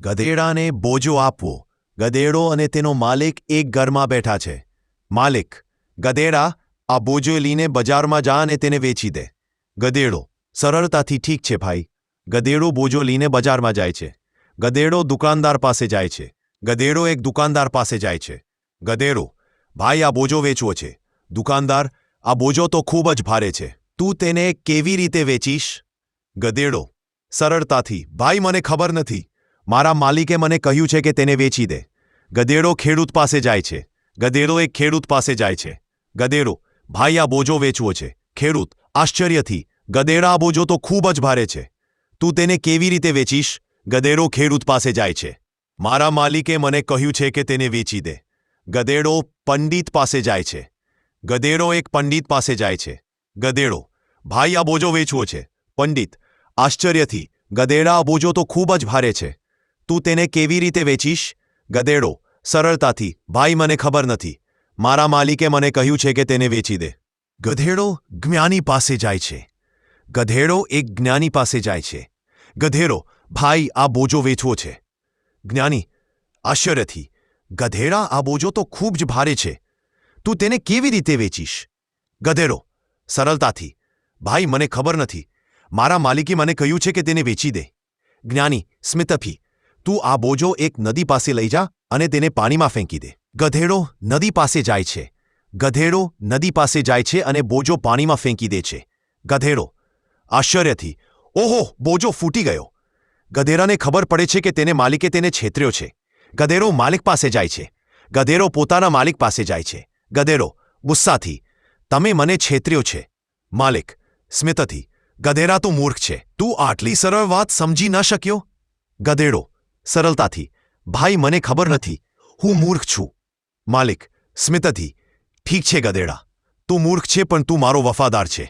ગધેડાને બોજો આપવો. ગધેડો અને તેનો માલિક એક ઘરમાં બેઠા છે. માલિક: ગધેડા, આ બોજો લઈને બજારમાં જા અને તેને વેચી દે. ગધેડો: સરળતાથી ઠીક છે ભાઈ. ગધેડો બોજો લઈને બજારમાં જાય છે. ગધેડો દુકાનદાર પાસે જાય છે. ગધેડો એક દુકાનદાર પાસે જાય છે. ગધેડો: ભાઈ, આ બોજો વેચવો છે. દુકાનદાર: આ બોજો તો ખૂબ જ ભારે છે. તું તેને કેવી રીતે વેચીશ? ગધેડો: સરળતાથી. ભાઈ, મને ખબર નથી. મારા માલિકે મને કહ્યું છે કે તેને વેચી દે. ગધેડો ખેડૂત પાસે જાય છે. ગધેડો એક ખેડૂત પાસે જાય છે. ગધેડો: ભાઈ, આ બોજો વેચવો છે. ખેડૂત આશ્ચર્યથી: ગધેડા, આ બોજો તો ખૂબ જ ભારે છે. તું તેને કેવી રીતે વેચીશ? ગધેડો ખેડૂત પાસે જાય છે. મારા માલિકે મને કહ્યું છે કે તેને વેચી દે. ગધેડો પંડિત પાસે જાય છે. ગધેડો એક પંડિત પાસે જાય છે. ગધેડો: ભાઈ, આ બોજો વેચવો છે. પંડિત આશ્ચર્યથી: ગધેડા, આ બોજો તો ખૂબ જ ભારે છે. તું તેને કેવી રીતે વેચીશ? ગધેડો સરળતાથી: ભાઈ, મને ખબર નથી. મારા માલિકે મને કહ્યું છે કે તેને વેચી દે. ગધેડો જ્ઞાની પાસે જાય છે. ગધેડો એક જ્ઞાની પાસે જાય છે. ગધેડો: ભાઈ, આ બોજો વેચવો છે. જ્ઞાની આશ્ચર્યથી: ગધેડા, આ બોજો તો ખૂબ જ ભારે છે. તું તેને કેવી રીતે વેચીશ? ગધેડો સરળતાથી: ભાઈ, મને ખબર નથી. મારા માલિકે મને કહ્યું છે કે તેને વેચી દે. જ્ઞાની સ્મિતથી: તું આ બોજો એક નદી પાસે લઈ જા અને તેને પાણીમાં ફેંકી દે. ગધેડો નદી પાસે જાય છે. ગધેડો નદી પાસે જાય છે અને બોજો પાણીમાં ફેંકી દે છે. ગધેડો આશ્ચર્યથી: ઓહો, બોજો ફૂટી ગયો. ગધેડાને ખબર પડે છે કે તેને માલિકે તેને છેતર્યો છે. ગધેડો માલિક પાસે જાય છે. ગધેડો પોતાના માલિક પાસે જાય છે. ગધેડો ગુસ્સાથી: તમે મને છેતર્યો છે. માલિક સ્મિતથી: ગધેડા તું મૂર્ખ છે. તું આટલી સરળ વાત સમજી ન શક્યો? ગધેડો સરળતાથી: ભાઈ, મને ખબર નથી. હું મૂર્ખ છું. માલિક સ્મિતથી: ઠીક છે ગધેડા, તું મૂર્ખ છે પણ તું મારો વફાદાર છે.